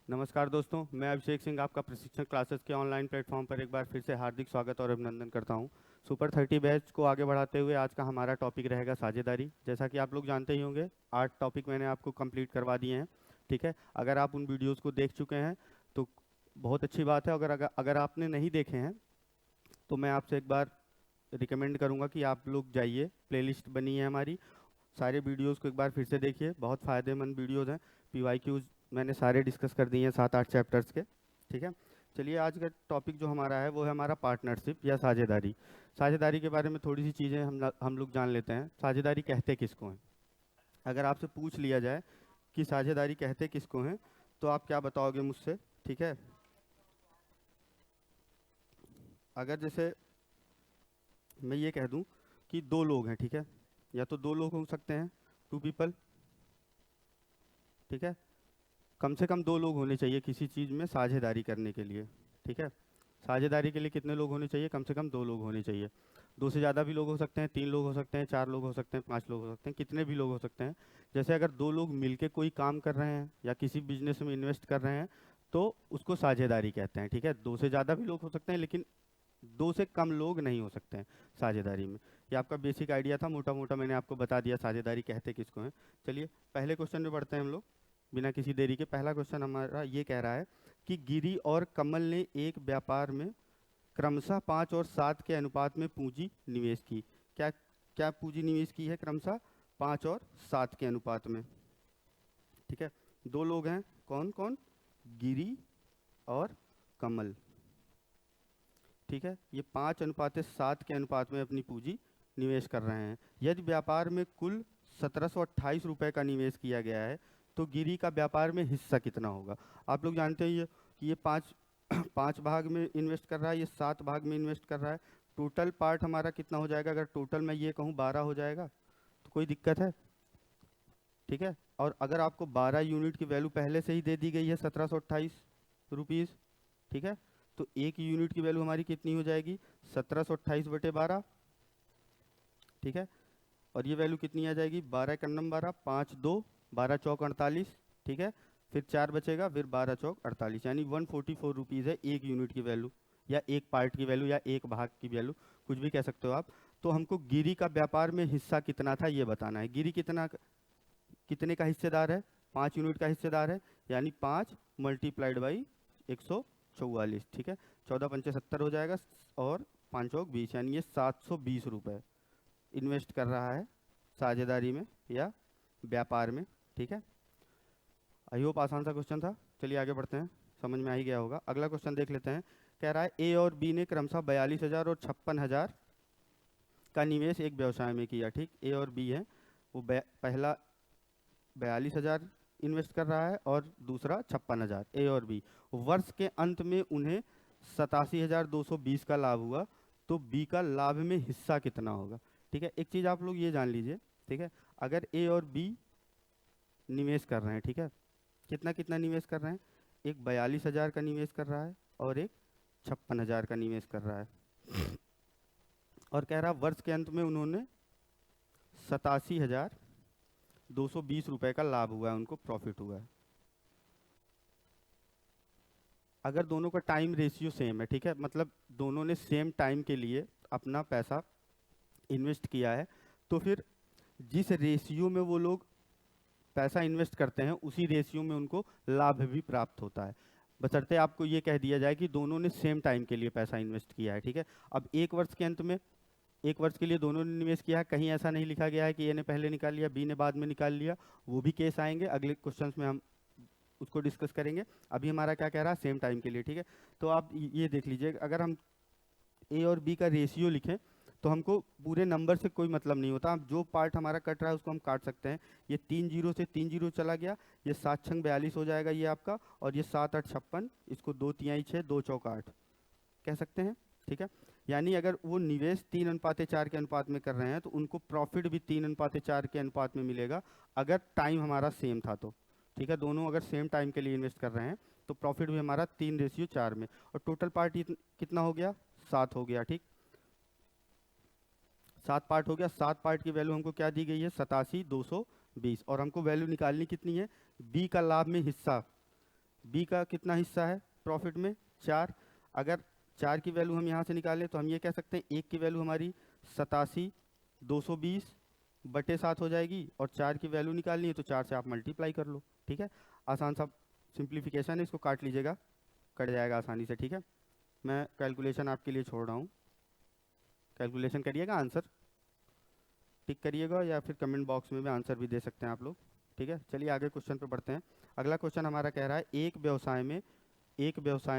नमस्कार दोस्तों, मैं अभिषेक सिंह आपका प्रशिक्षण क्लासेस के ऑनलाइन प्लेटफॉर्म पर एक बार फिर से हार्दिक स्वागत और अभिनंदन करता हूं। सुपर 30 बैच को आगे बढ़ाते हुए आज का हमारा टॉपिक रहेगा साझेदारी। जैसा कि आप लोग जानते ही होंगे, 8 टॉपिक मैंने आपको कंप्लीट करवा दिए हैं। ठीक है, अगर आप उन वीडियोज़ को देख चुके हैं तो बहुत अच्छी बात है। अगर आपने नहीं देखे हैं तो मैं आपसे एक बार रिकमेंड करूँगा कि आप लोग जाइए, प्लेलिस्ट बनी है हमारी, सारे वीडियोज़ को एक बार फिर से देखिए। बहुत फ़ायदेमंद वीडियोज़ हैं। PYQs मैंने सारे डिस्कस कर दिए हैं 7-8 चैप्टर्स के। ठीक है, चलिए आज का टॉपिक जो हमारा है वो है हमारा पार्टनरशिप या साझेदारी। साझेदारी के बारे में थोड़ी सी चीज़ें हम लोग जान लेते हैं। साझेदारी कहते किसको हैं? अगर आपसे पूछ लिया जाए कि साझेदारी कहते किसको हैं तो आप क्या बताओगे मुझसे? ठीक है, अगर जैसे मैं ये कह दूं कि दो लोग हैं, ठीक है, या तो दो लोग हो सकते हैं, 2 पीपल। ठीक है, कम से कम दो लोग होने चाहिए किसी चीज़ में साझेदारी करने के लिए। ठीक है, साझेदारी के लिए कितने लोग होने चाहिए? कम से कम दो लोग होने चाहिए। दो से ज़्यादा भी लोग हो सकते हैं, 3 लोग हो सकते हैं, 4 लोग हो सकते हैं, 5 लोग हो सकते हैं, कितने भी लोग हो सकते हैं। जैसे अगर दो लोग मिलके कोई काम कर रहे हैं या किसी बिजनेस में इन्वेस्ट कर रहे हैं तो उसको साझेदारी कहते हैं। ठीक है, दो से ज़्यादा भी लोग हो सकते हैं लेकिन दो से कम लोग नहीं हो सकते हैं साझेदारी में। ये आपका बेसिक आइडिया था, मोटा मोटा मैंने आपको बता दिया साझेदारी कहते किसको हैं। चलिए पहले क्वेश्चन में बढ़ते हैं हम लोग बिना किसी देरी के। पहला क्वेश्चन हमारा ये कह रहा है कि गिरी और कमल ने एक व्यापार में क्रमशः 5 और 7 के अनुपात में पूंजी निवेश की। क्या क्या पूंजी निवेश की है? क्रमशः 5 और 7 के अनुपात में। ठीक है, दो लोग हैं, कौन कौन? गिरी और कमल। ठीक है, ये 5:7 के अनुपात में अपनी पूंजी निवेश कर रहे हैं। यदि व्यापार में कुल 1728 रुपये का निवेश किया गया है तो गिरी का व्यापार में हिस्सा कितना होगा? आप लोग जानते हैं कि ये पाँच पाँच भाग में इन्वेस्ट कर रहा है, ये 7 भाग में इन्वेस्ट कर रहा है। टोटल पार्ट हमारा कितना हो जाएगा? अगर टोटल मैं ये कहूँ 12 हो जाएगा तो कोई दिक्कत है? ठीक है, और अगर आपको 12 यूनिट की वैल्यू पहले से ही दे दी गई है 1728 रुपीज़, ठीक है, तो एक यूनिट की वैल्यू हमारी कितनी हो जाएगी? 1728/12। ठीक है, और ये वैल्यू कितनी आ जाएगी? 12 का नंबर 12, 5 2, 12 चौक 48। ठीक है, फिर 4 बचेगा, फिर 12 चौक 48, यानी 144 रुपीज़ है एक यूनिट की वैल्यू, या एक पार्ट की वैल्यू, या एक भाग की वैल्यू, कुछ भी कह सकते हो आप। तो हमको गिरी का व्यापार में हिस्सा कितना था ये बताना है। गिरी कितने का हिस्सेदार है? 5 यूनिट का हिस्सेदार है, यानी 5 मल्टीप्लाइड बाई 144। ठीक है, 14×5 = 70 हो जाएगा, और 5 चौक 20, यानी ये 720 रुपये इन्वेस्ट कर रहा है साझेदारी में या व्यापार में। ठीक है, आई होप आसान सा क्वेश्चन था। चलिए आगे बढ़ते हैं, समझ में आ ही गया होगा। अगला क्वेश्चन देख लेते हैं। कह रहा है ए और बी ने क्रमशः 42,000 और 56,000 का निवेश एक व्यवसाय में किया। ठीक, ए और बी है, वो पहला 42,000 इन्वेस्ट कर रहा है और दूसरा 56,000। ए और बी, वर्ष के अंत में उन्हें 87,220 का लाभ हुआ, तो बी का लाभ में हिस्सा कितना होगा? ठीक है, एक चीज़ आप लोग ये जान लीजिए। ठीक है, अगर ए और बी निवेश कर रहे हैं, ठीक है, कितना कितना निवेश कर रहे हैं? एक 42,000 का निवेश कर रहा है और एक 56,000 का निवेश कर रहा है, और कह रहा है वर्ष के अंत में उन्होंने 87,220 रुपये का लाभ हुआ है, उनको प्रॉफिट हुआ है। अगर दोनों का टाइम रेशियो सेम है, ठीक है, मतलब दोनों ने सेम टाइम के लिए अपना पैसा इन्वेस्ट किया है, तो फिर जिस रेशियो में वो लोग पैसा इन्वेस्ट करते हैं उसी रेशियो में उनको लाभ भी प्राप्त होता है, बशर्ते आपको ये कह दिया जाए कि दोनों ने सेम टाइम के लिए पैसा इन्वेस्ट किया है। ठीक है, अब एक वर्ष के अंत में, एक वर्ष के लिए दोनों ने निवेश किया है, कहीं ऐसा नहीं लिखा गया है कि ए ने पहले निकाल लिया, बी ने बाद में निकाल लिया। वो भी केस आएंगे अगले क्वेश्चंस में, हम उसको डिस्कस करेंगे। अभी हमारा क्या कह रहा है? सेम टाइम के लिए। ठीक है, तो आप ये देख लीजिए, अगर हम ए और बी का रेशियो लिखें तो हमको पूरे नंबर से कोई मतलब नहीं होता, हम जो पार्ट हमारा कट रहा है उसको हम काट सकते हैं। ये 3 जीरो से 3 जीरो चला गया, ये 7×6 42 हो जाएगा ये आपका, और ये 7×8 56, इसको 2 तिहाई 6, 2 चौक 8 कह सकते हैं। ठीक है, यानी अगर वो निवेश 3:4 के अनुपात में कर रहे हैं तो उनको प्रॉफिट भी 3:4 के अनुपात में मिलेगा, अगर टाइम हमारा सेम था तो। ठीक है, दोनों अगर सेम टाइम के लिए इन्वेस्ट कर रहे हैं तो प्रॉफिट भी हमारा 3:4 में, और टोटल पार्ट कितना हो गया? 7 हो गया। ठीक, 7 पार्ट हो गया। 7 पार्ट की वैल्यू हमको क्या दी गई है? 87,220, और हमको वैल्यू निकालनी कितनी है? बी का लाभ में हिस्सा। बी का कितना हिस्सा है प्रॉफिट में, 4। अगर 4 की वैल्यू हम यहाँ से निकालें तो हम ये कह सकते हैं 1 की वैल्यू हमारी 87,220/7 हो जाएगी, और 4 की वैल्यू निकालनी है तो 4 से आप मल्टीप्लाई कर लो। ठीक है, आसान सा सिंप्लीफिकेशन है, इसको काट लीजिएगा, कट जाएगा आसानी से। ठीक है, मैं कैलकुलेशन आपके लिए छोड़ रहा हूँ, कैलकुलेशन करिएगा, आंसर टिक करिएगा, या फिर कमेंट बॉक्स में भी आंसर भी दे सकते हैं आप लोग। ठीक है, चलिए आगे क्वेश्चन पे बढ़ते हैं। अगला क्वेश्चन हमारा कह रहा है एक व्यवसाय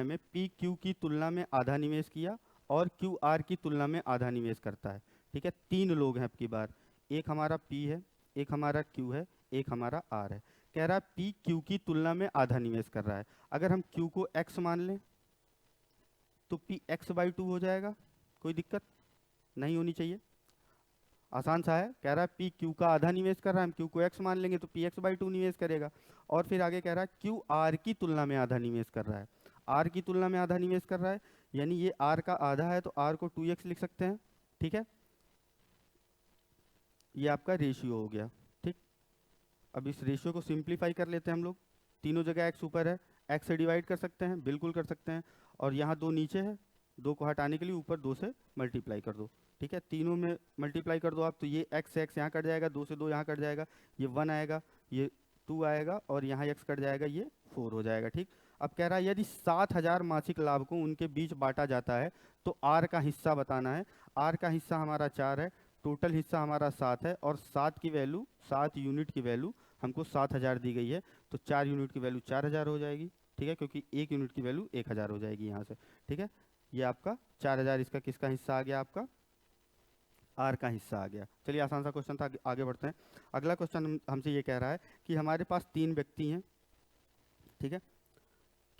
में पी क्यू की तुलना में आधा निवेश किया और क्यू आर की तुलना में आधा निवेश करता है। ठीक है, 3 लोग हैं अब की बार, एक हमारा पी है, एक हमारा क्यू है, एक हमारा आर है। कह रहा है पी क्यू की तुलना में आधा निवेश कर रहा है। अगर हम क्यू को एक्स मान लें तो पी x/2 हो जाएगा, कोई दिक्कत नहीं होनी चाहिए, आसान सा है। कह रहा है पी क्यू का आधा निवेश कर रहा है, हम क्यू को x मान लेंगे तो पी x/2 निवेश करेगा। और फिर आगे कह रहा है क्यू आर की तुलना में आधा निवेश कर रहा है, आर की तुलना में आधा निवेश कर रहा है, यानी ये आर का आधा है तो आर को 2x लिख सकते हैं। ठीक है, ये आपका रेशियो हो गया। ठीक, अब इस रेशियो को सिंप्लीफाई कर लेते हैं हम लोग, तीनों जगह एक्स ऊपर है, एक्स से डिवाइड कर सकते हैं, बिल्कुल कर सकते हैं, और यहाँ 2 नीचे है, 2 को हटाने के लिए ऊपर 2 से मल्टीप्लाई कर दो। ठीक है, तीनों में मल्टीप्लाई कर दो आप, तो ये एक्स से एक्स यहाँ कट जाएगा, 2 से 2 यहाँ कट जाएगा, ये 1 आएगा, ये 2 आएगा, और यहाँ एक्स कट जाएगा, ये 4 हो जाएगा। ठीक, अब कह रहा है यदि 7,000 मासिक लाभ को उनके बीच बांटा जाता है तो आर का हिस्सा बताना है। आर का हिस्सा हमारा 4 है, टोटल हिस्सा हमारा 7 है, और 7 यूनिट की वैल्यू हमको 7,000 दी गई है, तो 4 यूनिट की वैल्यू 4,000 हो जाएगी। ठीक है, क्योंकि 1 यूनिट की वैल्यू 1,000 हो जाएगी यहाँ से। ठीक है, ये आपका 4,000 इसका किसका हिस्सा आ गया, आपका आर का हिस्सा आ गया। चलिए, आसान सा क्वेश्चन था, आगे बढ़ते हैं। अगला क्वेश्चन हमसे ये कह रहा है कि हमारे पास 3 व्यक्ति हैं। ठीक है,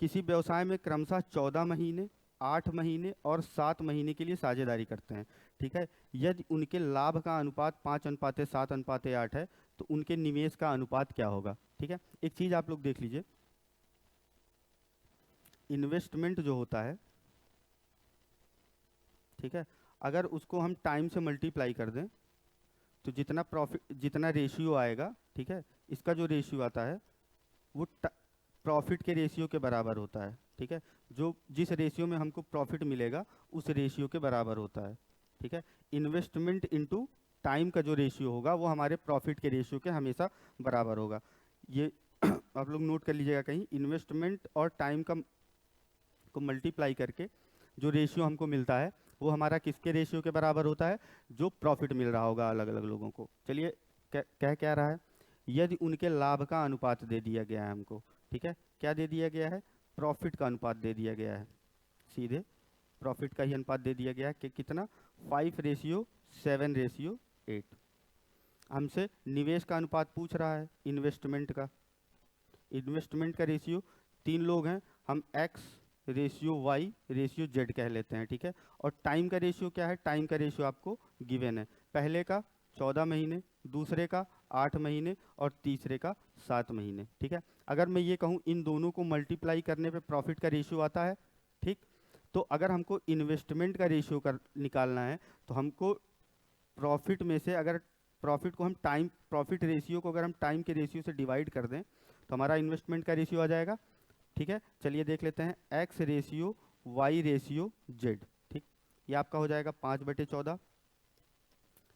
किसी व्यवसाय में क्रमशः 14 महीने, 8 महीने और 7 महीने के लिए साझेदारी करते हैं। ठीक है, यदि उनके लाभ का अनुपात 5:7:8 है तो उनके निवेश का अनुपात क्या होगा। ठीक है, एक चीज आप लोग देख लीजिए, इन्वेस्टमेंट जो होता है, ठीक है, अगर उसको हम टाइम से मल्टीप्लाई कर दें तो जितना प्रॉफिट, जितना रेशियो आएगा, ठीक है, इसका जो रेशियो आता है वो प्रॉफिट के रेशियो के बराबर होता है। ठीक है, जो जिस रेशियो में हमको प्रॉफिट मिलेगा उस रेशियो के बराबर होता है। ठीक है, इन्वेस्टमेंट इनटू टाइम का जो रेशियो होगा वो हमारे प्रॉफिट के रेशियो के हमेशा बराबर होगा। ये आप लोग नोट कर लीजिएगा कहीं, इन्वेस्टमेंट और टाइम का को मल्टीप्लाई करके जो रेशियो हमको मिलता है वो हमारा किसके रेशियो के बराबर होता है, जो प्रॉफिट मिल रहा होगा अलग अलग लोगों को। चलिए, कह क्या रहा है, यदि उनके लाभ का अनुपात दे दिया गया है हमको। ठीक है, क्या दे दिया गया है, प्रॉफिट का अनुपात दे दिया गया है, सीधे प्रॉफिट का ही अनुपात दे दिया गया है कि कितना, 5:7:8। हमसे निवेश का अनुपात पूछ रहा है, इन्वेस्टमेंट का रेशियो, 3 लोग हैं, हम x ratio y ratio z कह लेते हैं। ठीक है, और टाइम का रेशियो क्या है, टाइम का रेशियो आपको गिवन है, पहले का 14 महीने, दूसरे का 8 महीने और तीसरे का 7 महीने। ठीक है, अगर मैं ये कहूँ इन दोनों को मल्टीप्लाई करने पे प्रॉफिट का रेशियो आता है। ठीक, तो अगर हमको इन्वेस्टमेंट का रेशियो कर निकालना है तो हमको प्रॉफिट में से, अगर प्रॉफिट को हम टाइम, प्रॉफिट रेशियो को अगर हम टाइम के रेशियो से डिवाइड कर दें तो हमारा इन्वेस्टमेंट का रेशियो आ जाएगा। ठीक है, चलिए देख लेते हैं, x ratio y ratio z। ठीक, ये आपका हो जाएगा 5/14।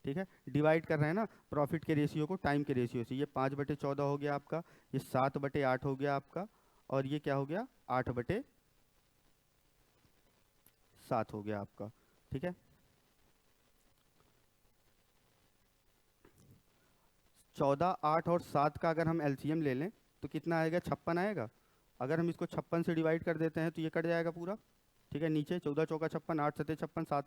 ठीक है, डिवाइड कर रहे हैं ना प्रॉफिट के रेशियो को टाइम के रेशियो से, ये 5/14 हो गया आपका, ये 7/8 हो गया आपका, और ये क्या हो गया, 8/7 हो गया आपका। ठीक है, 14, 8 और 7 का अगर हम एलसीएम ले लें तो कितना आएगा, 56 आएगा। अगर हम इसको 56 से डिवाइड कर देते हैं तो ये कट जाएगा पूरा। ठीक है, नीचे 14 चौका 56, 8 सते 56, 7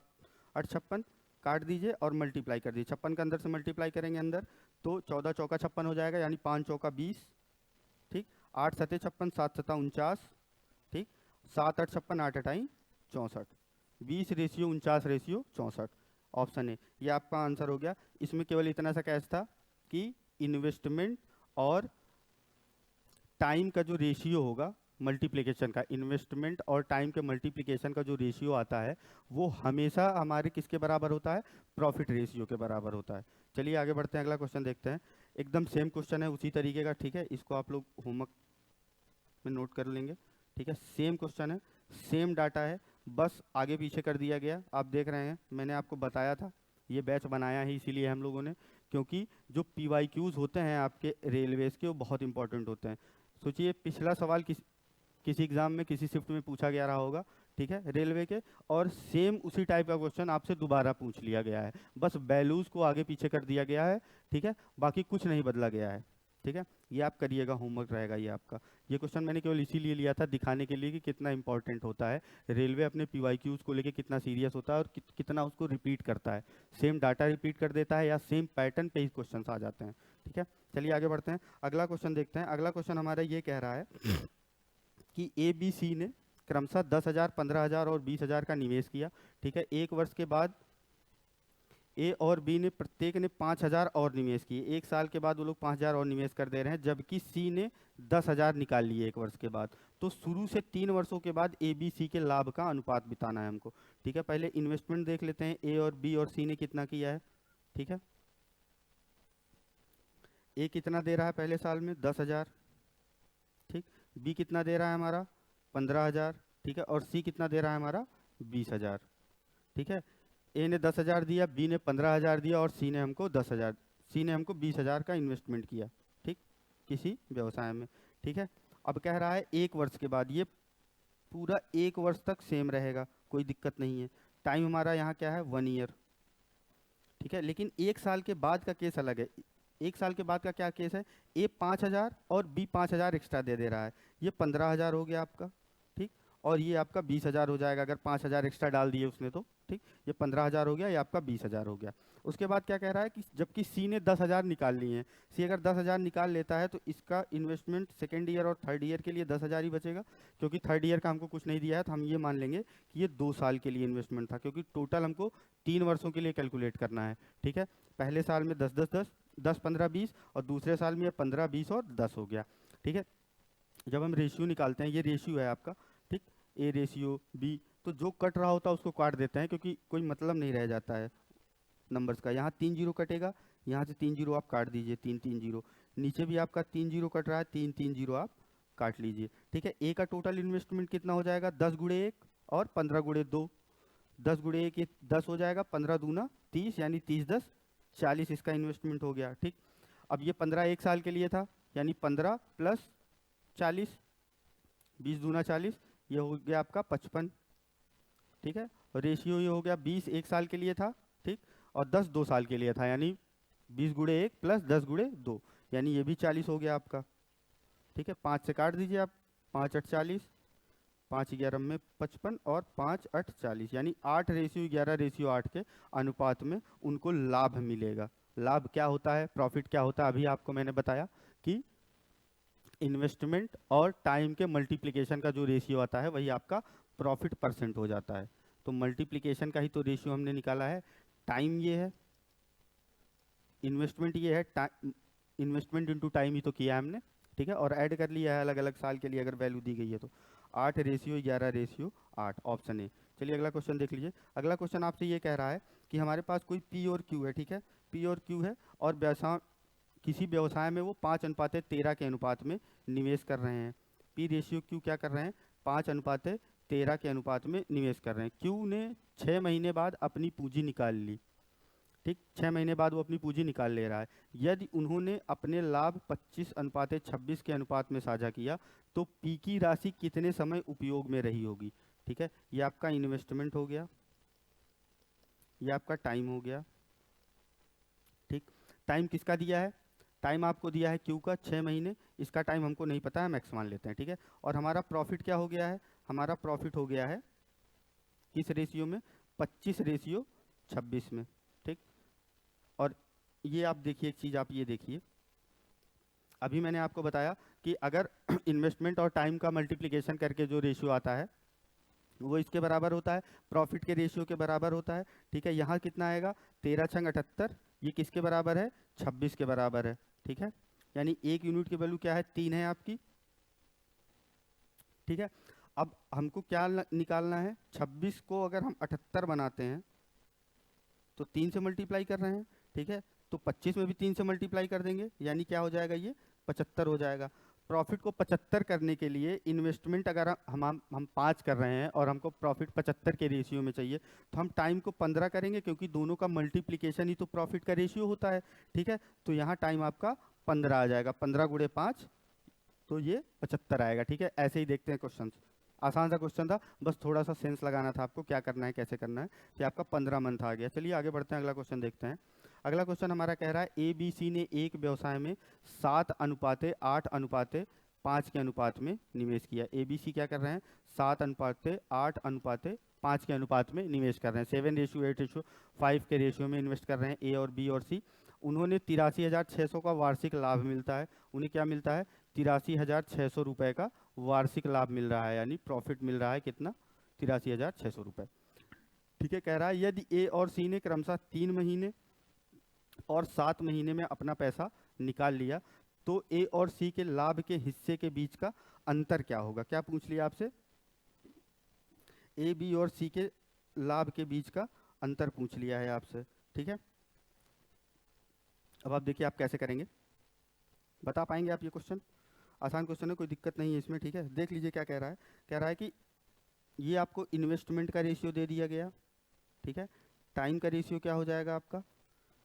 8 56, काट दीजिए और मल्टीप्लाई कर दीजिए, 56 का अंदर से मल्टीप्लाई करेंगे अंदर तो 14 चौका 56 हो जाएगा, यानी 5 चौका 20। ठीक, 8 सते 56, 7 सता 49। ठीक, 7 8 56, 8 8 64, 20 रेशियो 49 रेशियो 64, ऑप्शन ए, ये आपका आंसर हो गया। इसमें केवल इतना सा कैच था कि इन्वेस्टमेंट और टाइम का जो रेशियो होगा मल्टीप्लिकेशन का, इन्वेस्टमेंट और टाइम के मल्टीप्लिकेशन का जो रेशियो आता है वो हमेशा हमारे किसके बराबर होता है, प्रॉफिट रेशियो के बराबर होता है। चलिए आगे बढ़ते हैं, अगला क्वेश्चन देखते हैं, एकदम सेम क्वेश्चन है उसी तरीके का। ठीक है, इसको आप लोग होमवर्क में नोट कर लेंगे, ठीक है। सेम क्वेश्चन है, सेम डाटा है, बस आगे पीछे कर दिया गया। आप देख रहे हैं, मैंने आपको बताया था, ये बैच बनाया ही इसीलिए हम लोगों ने, क्योंकि जो PYQs होते हैं आपके रेलवेज के वो बहुत इंपॉर्टेंट होते हैं। सोचिए पिछला सवाल किसी एग्जाम में किसी शिफ्ट में पूछा गया रहा होगा, ठीक है, रेलवे के, और सेम उसी टाइप का क्वेश्चन आपसे दोबारा पूछ लिया गया है, बस वैल्यूज़ को आगे पीछे कर दिया गया है, ठीक है, बाकी कुछ नहीं बदला गया है, ठीक है। ये आप करिएगा, होमवर्क रहेगा ये आपका। ये क्वेश्चन मैंने केवल इसीलिए लिया था दिखाने के लिए कि कितना इंपॉर्टेंट होता है रेलवे, अपने PYQs को लेके कितना सीरियस होता है और कितना उसको रिपीट करता है, सेम डाटा रिपीट कर देता है या सेम पैटर्न पे ही क्वेश्चन आ जाते हैं, ठीक है। चलिए आगे बढ़ते हैं, अगला क्वेश्चन देखते हैं। अगला क्वेश्चन हमारा ये कह रहा है कि ABC ने क्रमशः 10,000, 15,000 और 20,000 का निवेश किया, ठीक है। एक वर्ष के बाद A और B ने प्रत्येक ने 5,000 और निवेश किए। एक साल के बाद वो लोग 5,000 और निवेश कर दे रहे हैं, जबकि C ने 10,000 निकाल लिए एक वर्ष के बाद। तो शुरू से 3 वर्षों के बाद ABC के लाभ का अनुपात बिताना है हमको, ठीक है। पहले इन्वेस्टमेंट देख लेते हैं, A और B और C ने कितना किया है, ठीक है। A कितना दे रहा है पहले साल में, 10,000, ठीक। B कितना दे रहा है हमारा, 15,000, ठीक है। और C कितना दे रहा है हमारा, 20,000, ठीक है। A ने 10,000 दिया, B ने 15,000 दिया और C ने हमको 10,000, C ने हमको 20,000 का इन्वेस्टमेंट किया, ठीक, किसी व्यवसाय में, ठीक है। अब कह रहा है एक वर्ष के बाद, ये पूरा एक वर्ष तक सेम रहेगा, कोई दिक्कत नहीं है। टाइम हमारा यहाँ क्या है, 1 ईयर, ठीक है। लेकिन एक साल के बाद का केस अलग है। एक साल के बाद का क्या केस है, A 5,000 और B 5,000 एक्स्ट्रा दे रहा है, ये 15,000 हो गया आपका, ठीक। और ये आपका 20,000 हो जाएगा, अगर 5,000 एक्स्ट्रा डाल दिए उसने तो, ठीक। ये 15,000 हो गया, ये आपका 20,000 हो गया। उसके बाद क्या कह रहा है कि जबकि C ने 10,000 निकाल लिए हैं, C अगर 10,000 निकाल लेता है तो इसका इन्वेस्टमेंट सेकेंड ईयर और थर्ड ईयर के लिए 10,000 ही बचेगा, क्योंकि थर्ड ईयर का हमको कुछ नहीं दिया है, तो हम ये मान लेंगे कि ये 2 साल के लिए इन्वेस्टमेंट था, क्योंकि टोटल हमको 3 वर्षों के लिए कैलकुलेट करना है, ठीक है। पहले साल में 10 10 10 10 15 20 और दूसरे साल में 15 20 और 10 हो गया, ठीक है। जब हम रेशियो निकालते हैं, ये रेशियो है आपका, ठीक, A रेशियो B, तो जो कट रहा होता है उसको काट देते हैं, क्योंकि कोई मतलब नहीं रह जाता है नंबर्स का। यहाँ 3 जीरो कटेगा, यहाँ से 3 जीरो आप काट दीजिए, 3 3 जीरो, नीचे भी आपका 3 जीरो कट रहा है, 3 3 जीरो आप काट लीजिए, ठीक है। A का टोटल इन्वेस्टमेंट कितना हो जाएगा, 10 गुणे 1 और 15 गुणे 2, 10 गुणे 1 ये 10 हो जाएगा, 15 दूना 30, यानी 30 10 40 इसका इन्वेस्टमेंट हो गया, ठीक। अब ये 15 एक साल के लिए था, यानी 15 प्लस 40, 20 दूना 40, ये हो गया आपका 55, ठीक है। और रेशियो ये हो गया 20 एक साल के लिए था, ठीक, और 10 2 साल के लिए था, यानी 20 गुणे 1 प्लस 10 गुणे 2, यानी ये भी 40 हो गया आपका, ठीक है। 5 से काट दीजिए आप, 5 8 40, 5 11 में 55 और 5 8 40, यानी 8 रेशियो 11 रेशियो 8 के अनुपात में उनको लाभ मिलेगा। लाभ क्या होता है, प्रॉफिट क्या होता है, अभी आपको मैंने बताया कि इन्वेस्टमेंट और टाइम के मल्टीप्लिकेशन का जो रेशियो आता है वही आपका प्रॉफिट परसेंट हो जाता है। तो मल्टीप्लिकेशन का ही तो रेशियो हमने निकाला है, टाइम ये है, इन्वेस्टमेंट ये है, इन्वेस्टमेंट इनटू टाइम ही तो किया है हमने, ठीक है, और ऐड कर लिया है अलग अलग साल के लिए अगर वैल्यू दी गई है तो। 8 रेशियो 11 रेशियो 8, ऑप्शन ए। चलिए अगला क्वेश्चन देख लीजिए। अगला क्वेश्चन आपसे ये कह रहा है कि हमारे पास कोई P और Q है, ठीक है, P और Q है, और व्यवसाय, किसी व्यवसाय में वो 5:13 के अनुपात में निवेश कर रहे हैं। P रेशियो Q क्या कर रहे हैं, 5:13 के अनुपात में निवेश कर रहे हैं। Q ने 6 महीने बाद अपनी पूंजी निकाल ली, ठीक, 6 महीने बाद वो अपनी पूंजी निकाल ले रहा है। यदि उन्होंने अपने लाभ 25:26 के अनुपात में साझा किया तो P की राशि कितने समय उपयोग में रही होगी, ठीक है। ये आपका इन्वेस्टमेंट हो गया, ये आपका टाइम हो गया, ठीक। टाइम किसका दिया है, टाइम आपको दिया है Q का 6 महीने, इसका टाइम हमको नहीं पता है, मैक्स मान लेते हैं, ठीक है। और हमारा प्रॉफिट क्या हो गया है, हमारा प्रॉफिट हो गया है किस रेशियो में, 25:26 में, ठीक। और ये आप देखिए, एक चीज़ आप ये देखिए, अभी मैंने आपको बताया कि अगर इन्वेस्टमेंट और टाइम का मल्टीप्लिकेशन करके जो रेशियो आता है वो इसके बराबर होता है, प्रॉफिट के रेशियो के बराबर होता है, ठीक है। यहाँ कितना आएगा, 13 छंग 78, ये किसके बराबर है, 26 के बराबर है, ठीक है। यानी एक यूनिट की वैल्यू क्या है, 3 है आपकी, ठीक है। अब हमको क्या निकालना है, 26 को अगर हम 78 बनाते हैं तो 3 से मल्टीप्लाई कर रहे हैं, ठीक है, तो 25 में भी 3 से मल्टीप्लाई कर देंगे, यानी क्या हो जाएगा, ये 75 हो जाएगा। प्रॉफिट को 75 करने के लिए इन्वेस्टमेंट अगर हम 5 कर रहे हैं और हमको प्रॉफिट 75 के रेशियो में चाहिए, तो हम टाइम को 15 करेंगे, क्योंकि दोनों का मल्टीप्लिकेशन ही तो प्रॉफिट का रेशियो होता है। ठीक है, तो यहाँ टाइम आपका 15 आ जाएगा, 15 गुणे 5 तो ये 75 आएगा। ठीक है, ऐसे ही देखते हैं क्वेश्चन। आसान सा क्वेश्चन था, बस थोड़ा सा सेंस लगाना था आपको, क्या करना है कैसे करना है। तो आपका 15 मंथ आ गया। चलिए आगे बढ़ते हैं, अगला क्वेश्चन देखते हैं। अगला क्वेश्चन हमारा कह रहा है ए बी सी ने एक व्यवसाय में 7:8:5 के अनुपात में निवेश किया। ए बी सी क्या कर रहे हैं, 7:8:5 के अनुपात में निवेश कर रहे हैं। 7:8:5 के रेशियो में इन्वेस्ट कर रहे हैं ए और बी और सी। उन्होंने 83,600 का वार्षिक लाभ मिलता है। उन्हें क्या मिलता है, 83,600 रुपये का वार्षिक लाभ मिल रहा है, यानी प्रॉफिट मिल रहा है कितना, 83,600 रुपये। ठीक है, कह रहा है यदि ए और सी ने क्रमशः 3 महीने और 7 महीने में अपना पैसा निकाल लिया, तो ए और सी के लाभ के हिस्से के बीच का अंतर क्या होगा। क्या पूछ लिया आपसे, ए बी और सी के लाभ के बीच का अंतर पूछ लिया है आपसे। ठीक है, अब आप देखिए आप कैसे करेंगे, बता पाएंगे आप ये क्वेश्चन। आसान क्वेश्चन है, कोई दिक्कत नहीं है इसमें। ठीक है, देख लीजिए क्या कह रहा है। कह रहा है कि ये आपको इन्वेस्टमेंट का रेशियो दे दिया गया। ठीक है, टाइम का रेशियो क्या हो जाएगा आपका,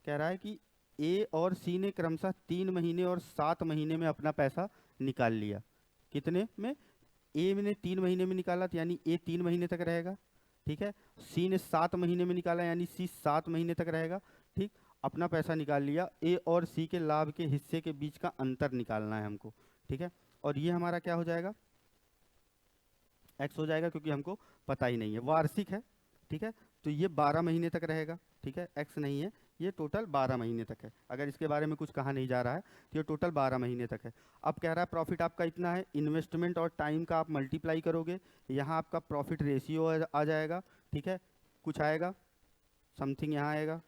कह रहा है कि ए और सी ने क्रमशः 3 महीने और 7 महीने में अपना पैसा निकाल लिया। कितने में, ए ने 3 महीने में निकाला, तो यानी ए 3 महीने तक रहेगा। ठीक है, सी ने 7 महीने में निकाला, यानी सी 7 महीने तक रहेगा। ठीक, अपना पैसा निकाल लिया। ए और सी के लाभ के हिस्से के बीच का अंतर निकालना है हमको। ठीक है, और ये हमारा क्या हो जाएगा, एक्स हो जाएगा, क्योंकि हमको पता ही नहीं है, वार्षिक है। ठीक है, तो ये 12 महीने तक रहेगा। ठीक है, एक्स नहीं है, ये टोटल 12 महीने तक है। अगर इसके बारे में कुछ कहा नहीं जा रहा है तो ये टोटल 12 महीने तक है। अब कह रहा है प्रॉफिट आपका इतना है, इन्वेस्टमेंट और टाइम का आप मल्टीप्लाई करोगे, यहाँ आपका प्रॉफिट रेशियो आ जाएगा। ठीक है, कुछ आएगा समथिंग, यहाँ आएगा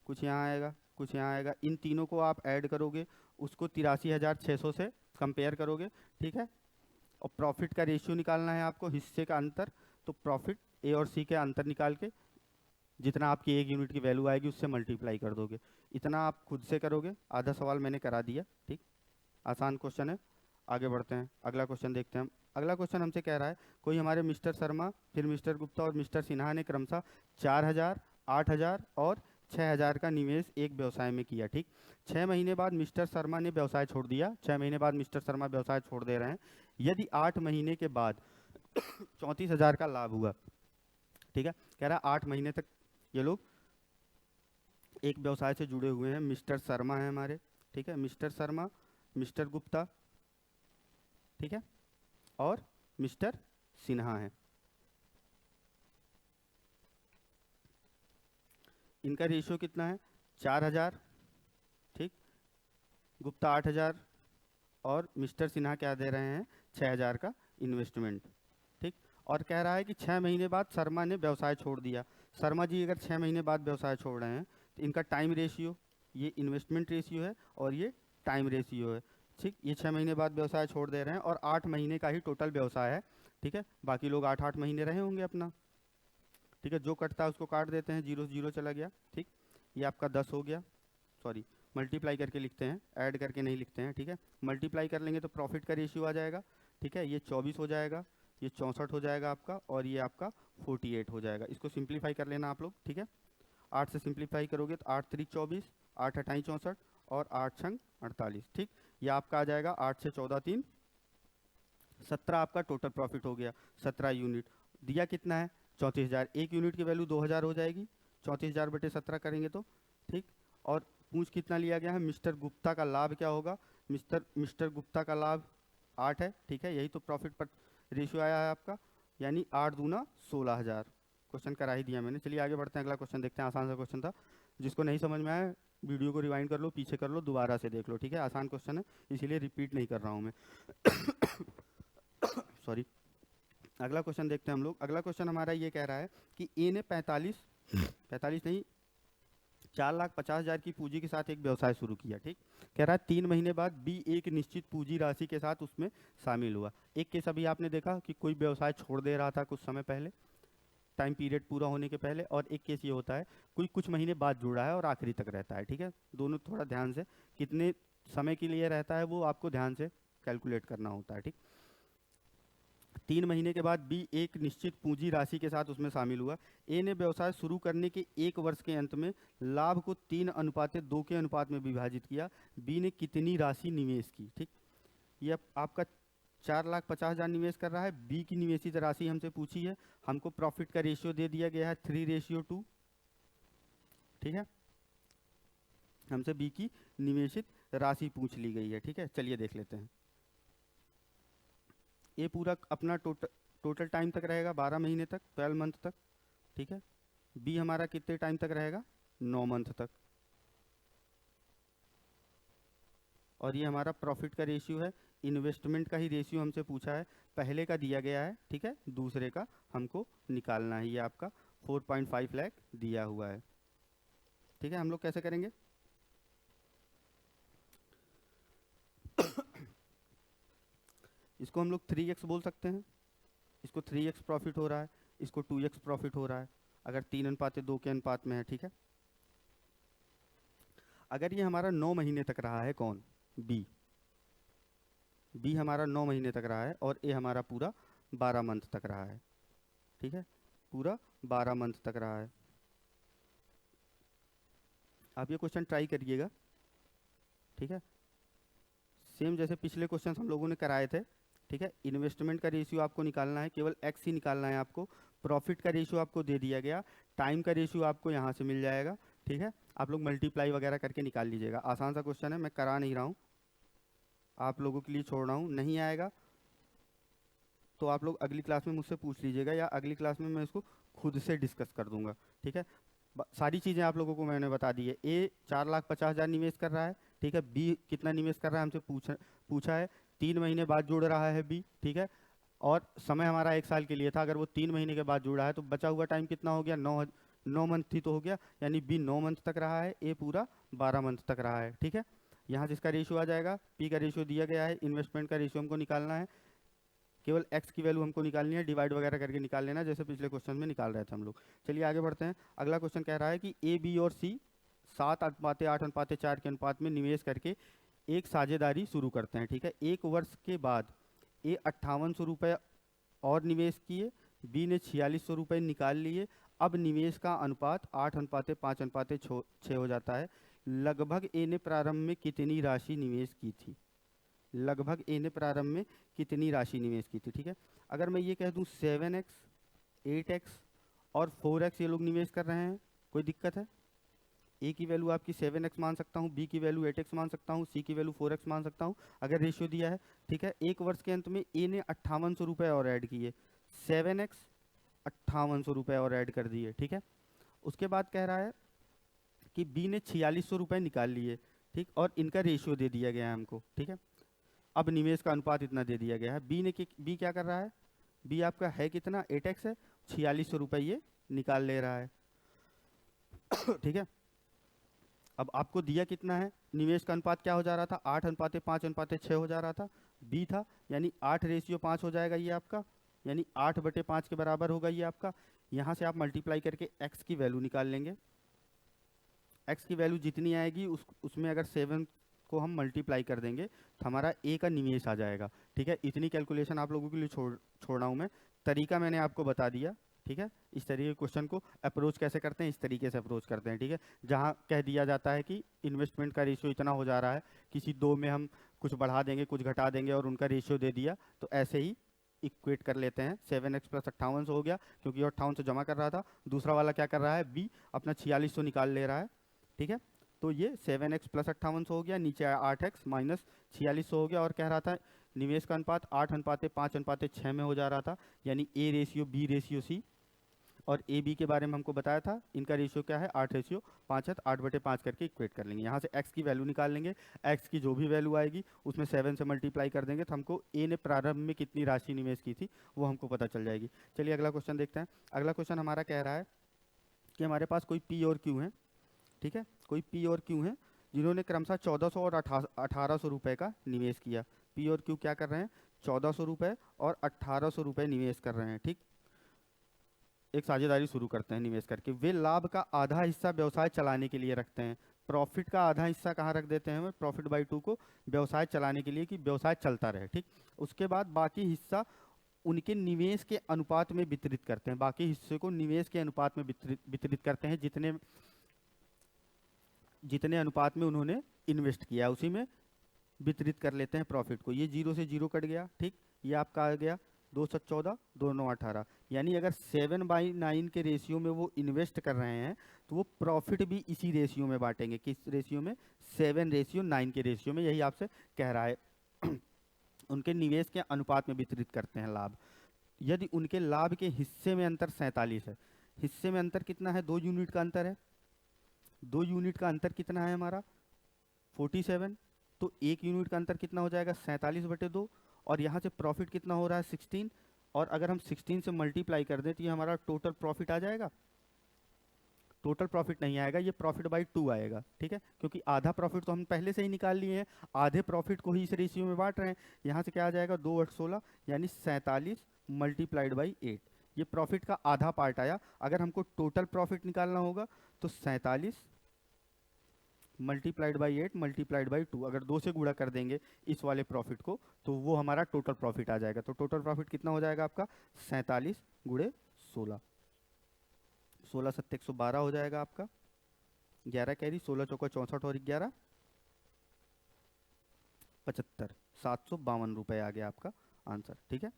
कुछ, यहाँ आएगा कुछ, यहाँ आएगा। इन तीनों को आप ऐड करोगे, उसको 83,600 से कंपेयर करोगे। ठीक है, और प्रॉफिट का रेशियो निकालना है आपको, हिस्से का अंतर। तो प्रॉफिट ए और सी के अंतर निकाल के जितना आपकी 1 यूनिट की वैल्यू आएगी उससे मल्टीप्लाई कर दोगे। इतना आप खुद से करोगे, आधा सवाल मैंने करा दिया। ठीक, आसान क्वेश्चन है। आगे बढ़ते हैं, अगला क्वेश्चन देखते हैं हम। अगला क्वेश्चन हमसे कह रहा है, कोई हमारे मिस्टर शर्मा, फिर मिस्टर गुप्ता और मिस्टर सिन्हा ने क्रमशः 4,000, 8,000 और 6,000 का निवेश एक व्यवसाय में किया। ठीक, 6 महीने बाद मिस्टर शर्मा ने व्यवसाय छोड़ दिया। 6 महीने बाद मिस्टर शर्मा व्यवसाय छोड़ दे रहे हैं। यदि 8 महीने के बाद 34,000 का लाभ हुआ। ठीक है, कह रहा है 8 महीने तक ये लोग एक व्यवसाय से जुड़े हुए हैं। मिस्टर शर्मा है हमारे, ठीक है, मिस्टर शर्मा, मिस्टर गुप्ता, ठीक है, और मिस्टर सिन्हा है। इनका रेशियो कितना है, 4,000। ठीक, गुप्ता 8,000 और मिस्टर सिन्हा क्या दे रहे हैं, 6,000 का इन्वेस्टमेंट। ठीक, और कह रहा है कि 6 महीने बाद शर्मा ने व्यवसाय छोड़ दिया। शर्मा जी अगर 6 महीने बाद व्यवसाय छोड़ रहे हैं तो इनका टाइम रेशियो, ये इन्वेस्टमेंट रेशियो है और ये टाइम रेशियो है। ठीक, ये 6 महीने बाद व्यवसाय छोड़ दे रहे हैं और 8 महीने का ही टोटल व्यवसाय है। ठीक है, बाकी लोग 8-8 महीने रहे होंगे अपना। ठीक है, जो कटता है उसको काट देते हैं, 0 0 चला गया। ठीक, ये आपका 10 हो गया, सॉरी मल्टीप्लाई करके लिखते हैं, ऐड करके नहीं लिखते हैं। ठीक है, मल्टीप्लाई कर लेंगे तो प्रॉफिट का रेशियो आ जाएगा। ठीक है, ये 24 हो जाएगा, ये 64 हो जाएगा आपका, और ये आपका 48 हो जाएगा। इसको सिंप्लीफाई कर लेना आप लोग। ठीक है, 8 से सिंप्लीफाई करोगे तो 8 3 24, 8 28 64 और 8 6 48। ठीक, ये आपका आ जाएगा 8 से 14 3 17 आपका टोटल प्रॉफिट हो गया। 17 यूनिट दिया कितना है, 34,000। एक यूनिट की वैल्यू 2,000 हो जाएगी, 34,000 बटे 17 करेंगे तो। ठीक, और पूछ कितना लिया गया है, मिस्टर गुप्ता का लाभ क्या होगा, मिस्टर गुप्ता का लाभ 8 है। ठीक है, यही तो प्रॉफिट पर रेशियो आया है आपका, यानी 8 दूना 16,000। क्वेश्चन करा ही दिया मैंने। चलिए आगे बढ़ते हैं, अगला क्वेश्चन देखते हैं। आसान सा क्वेश्चन था, जिसको नहीं समझ में आया वीडियो को रिवाइंड कर लो, पीछे कर लो, दोबारा से देख लो। ठीक है, आसान क्वेश्चन है इसीलिए रिपीट नहीं कर रहा हूँ मैं। सॉरी, अगला क्वेश्चन देखते हैं हम लोग। अगला क्वेश्चन हमारा ये कह रहा है कि ए ने 45 नहीं 4,50,000 की पूंजी के साथ एक व्यवसाय शुरू किया। ठीक, कह रहा है 3 महीने बाद बी एक निश्चित पूंजी राशि के साथ उसमें शामिल हुआ। एक केस अभी आपने देखा कि कोई व्यवसाय छोड़ दे रहा था कुछ समय पहले, टाइम पीरियड पूरा होने के पहले, और एक केस ये होता है कोई कुछ महीने बाद जुड़ा है और आखिरी तक रहता है। ठीक है, दोनों थोड़ा ध्यान से, कितने समय के लिए रहता है वो आपको ध्यान से कैलकुलेट करना होता है। ठीक, 3 महीने के बाद बी एक निश्चित पूंजी राशि के साथ उसमें शामिल हुआ। ए ने व्यवसाय शुरू करने के 1 वर्ष के अंत में लाभ को 3:2 के अनुपात में विभाजित किया। बी ने कितनी राशि निवेश की? ठीक, ये आपका 4,50,000 निवेश कर रहा है। बी की निवेशित राशि हमसे पूछी है, हमको प्रॉफिट का रेशियो दे दिया गया है 3:2। ठीक है, हमसे बी की निवेशित राशि पूछ ली गई है। ठीक है, चलिए देख लेते हैं। ये पूरा अपना टोटल टाइम तक रहेगा 12 महीने तक, 12 मंथ तक। ठीक है, बी हमारा कितने टाइम तक रहेगा? 9 मंथ तक। और ये हमारा प्रॉफिट का रेशियो है, इन्वेस्टमेंट का ही रेशियो हमसे पूछा है, पहले का दिया गया है। ठीक है, दूसरे का हमको निकालना है। ये आपका 4.5 लाख दिया हुआ है। ठीक है, हम लोग कैसे करेंगे? इसको हम लोग 3x बोल सकते हैं। इसको 3x प्रॉफिट हो रहा है, इसको 2x प्रॉफिट हो रहा है, अगर 3:2 के अनुपात में है। ठीक है, अगर ये हमारा 9 महीने तक रहा है, कौन? बी हमारा 9 महीने तक रहा है और ए हमारा पूरा 12 मंथ तक रहा है। ठीक है, पूरा 12 मंथ तक रहा है। आप ये क्वेश्चन ट्राई करिएगा। ठीक है, सेम जैसे पिछले क्वेश्चन हम लोगों ने कराए थे। ठीक है, इन्वेस्टमेंट का रेशियो आपको निकालना है, केवल एक्स ही निकालना है आपको। प्रॉफिट का रेशियो आपको दे दिया गया, टाइम का रेशियो आपको यहाँ से मिल जाएगा। ठीक है, आप लोग मल्टीप्लाई वगैरह करके निकाल लीजिएगा। आसान सा क्वेश्चन है, मैं करा नहीं रहा हूँ, आप लोगों के लिए छोड़ रहा हूँ। नहीं आएगा तो आप लोग अगली क्लास में मुझसे पूछ लीजिएगा, या अगली क्लास में मैं इसको खुद से डिस्कस कर दूंगा। ठीक है, सारी चीज़ें आप लोगों को मैंने बता दी है। ए 4,50,000 निवेश कर रहा है। ठीक है, बी कितना निवेश कर रहा है हमसे पूछा है। 3 महीने बाद जोड़ रहा है बी। ठीक है, और समय हमारा 1 साल के लिए था, अगर वो 3 महीने के बाद जुड़ा है तो बचा हुआ टाइम कितना हो गया? 9 मंथ ही तो हो गया, यानी बी 9 मंथ तक रहा है, ए पूरा 12 मंथ तक रहा है। ठीक है, यहाँ से इसका रेशियो आ जाएगा, पी का रेशियो दिया गया है, इन्वेस्टमेंट का रेशियो हमको निकालना है, केवल एक्स की वैल्यू हमको निकालनी है, डिवाइड वगैरह करके निकाल लेना, जैसे पिछले क्वेश्चन में निकाल रहे थे हम लोग। चलिए आगे बढ़ते हैं। अगला क्वेश्चन कह रहा है कि ए, बी और सी 7:8:4 के अनुपात में निवेश करके एक साझेदारी शुरू करते हैं। ठीक है, 1 वर्ष के बाद ए 5800 रुपये और निवेश किए, बी ने 4600 रुपये निकाल लिए। अब निवेश का अनुपात 8:5:6 हो जाता है। लगभग ए ने प्रारंभ में कितनी राशि निवेश की थी? लगभग ए ने प्रारंभ में कितनी राशि निवेश की थी? ठीक है, अगर मैं ये कह दूं 7x, 8x और 4x ये लोग निवेश कर रहे हैं, कोई दिक्कत है? ए की वैल्यू आपकी 7x मान सकता हूँ, बी की वैल्यू 8x मान सकता हूँ, सी की वैल्यू 4x मान सकता हूँ, अगर रेशियो दिया है। ठीक है, 1 वर्ष के अंत में ए ने 5800 रुपये और ऐड किए, 7x 5800 रुपये और ऐड कर दिए। ठीक है, उसके बाद कह रहा है कि बी ने 4600 रुपये निकाल लिए। ठीक, और इनका रेशियो दे दिया गया है हमको। ठीक है, अब निवेश का अनुपात इतना दे दिया गया है। बी क्या कर रहा है? बी आपका है कितना? 8x है, 4600 रुपये ये निकाल ले रहा है। ठीक है, अब आपको दिया कितना है? निवेश का अनुपात क्या हो जा रहा था? 8:5:6 हो जा रहा था, बी था, यानी 8:5 हो जाएगा ये आपका, यानी 8/5 के बराबर होगा ये आपका। यहाँ से आप मल्टीप्लाई करके एक्स की वैल्यू निकाल लेंगे। एक्स की वैल्यू जितनी आएगी उसमें अगर 7 को हम मल्टीप्लाई कर देंगे तो हमारा ए का निवेश आ जाएगा। ठीक है, इतनी कैलकुलेशन आप लोगों के लिए छोड़ रहा हूँ मैं, तरीका मैंने आपको बता दिया। ठीक है, इस तरीके के क्वेश्चन को अप्रोच कैसे करते हैं, इस तरीके से अप्रोच करते हैं। ठीक है, जहाँ कह दिया जाता है कि इन्वेस्टमेंट का रेशियो इतना हो जा रहा है, किसी दो में हम कुछ बढ़ा देंगे कुछ घटा देंगे और उनका रेशियो दे दिया, तो ऐसे ही इक्वेट कर लेते हैं। 7x + 5800 हो गया, क्योंकि 5800 जमा कर रहा था। दूसरा वाला क्या कर रहा है? बी अपना 4600 निकाल ले रहा है। ठीक है, तो ये 7x + 5800 हो गया, नीचे 8x - 4600 हो गया, और कह रहा था निवेश का अनुपात 8:5:6 में हो जा रहा था, यानी A ratio B ratio C, और ए बी के बारे में हमको बताया था, इनका रेशियो क्या है? 8:5 है, 8/5 करके इक्वेट कर लेंगे। यहाँ से x की वैल्यू निकाल लेंगे, x की जो भी वैल्यू आएगी उसमें 7 से मल्टीप्लाई कर देंगे, तो हमको ए ने प्रारंभ में कितनी राशि निवेश की थी वो हमको पता चल जाएगी। चलिए अगला क्वेश्चन देखते हैं। अगला क्वेश्चन हमारा कह रहा है कि हमारे पास कोई पी और क्यू है। ठीक है, कोई पी और क्यू हैं जिन्होंने क्रमशः 1400 और 1800 रुपये का निवेश किया। पी और क्यू क्या कर रहे हैं? 1400 रुपये और 1800 रुपये निवेश कर रहे हैं। ठीक, एक साझेदारी शुरू करते हैं निवेश करके। वे लाभ का आधा हिस्सा व्यवसाय चलाने के लिए रखते हैं। प्रॉफिट का आधा हिस्सा कहाँ रख देते हैं हम, प्रॉफिट बाई 2 को व्यवसाय चलाने के लिए कि व्यवसाय चलता रहे, ठीक। उसके बाद बाकी हिस्सा उनके निवेश के अनुपात में वितरित करते हैं, बाकी हिस्से को निवेश के अनुपात में वितरित करते हैं, जितने जितने अनुपात में उन्होंने इन्वेस्ट किया उसी में वितरित कर लेते हैं प्रॉफिट को। ये 0 से 0 कट गया, ठीक। ये आपका आ गया 214, 2 9 18, यानी अगर 7/9 के रेशियो में वो इन्वेस्ट कर रहे हैं तो वो प्रॉफिट भी इसी रेशियो में बांटेंगे। किस रेशियो में? 7:9 के रेशियो में, यही आपसे कह रहा है। उनके निवेश के अनुपात में वितरित करते हैं लाभ। यदि उनके लाभ के हिस्से में अंतर 47 है, हिस्से में अंतर कितना है? 2 यूनिट का अंतर है। 2 यूनिट का अंतर कितना है हमारा? 47। तो 1 यूनिट का अंतर कितना हो जाएगा? 47/2। और यहाँ से प्रॉफिट कितना हो रहा है? 16। और अगर हम 16 से मल्टीप्लाई कर दें तो ये हमारा टोटल प्रॉफिट आ जाएगा। टोटल प्रॉफिट नहीं आएगा, ये प्रॉफिट बाई 2 आएगा, ठीक है, क्योंकि आधा प्रॉफिट तो हम पहले से ही निकाल लिए हैं, आधे प्रॉफिट को ही इस रेशियो में बांट रहे हैं। यहाँ से क्या आ जाएगा? 2/8 यानी 47 मल्टीप्लाइड बाई 8, ये प्रॉफिट का आधा पार्ट आया। अगर हमको टोटल प्रॉफिट निकालना होगा तो 47 मल्टीप्लाइड बाई 8 मल्टीप्लाइड बाई 2, अगर 2 से गुणा कर देंगे इस वाले प्रॉफिट को तो वो हमारा टोटल प्रॉफिट आ जाएगा। तो टोटल प्रॉफिट कितना हो जाएगा आपका? 47 × 16, 16 7 112 हो जाएगा आपका। 11 कैरी, 16 चौका 64 और 11 75, 752 रुपए आ गया आपका आंसर, ठीक है।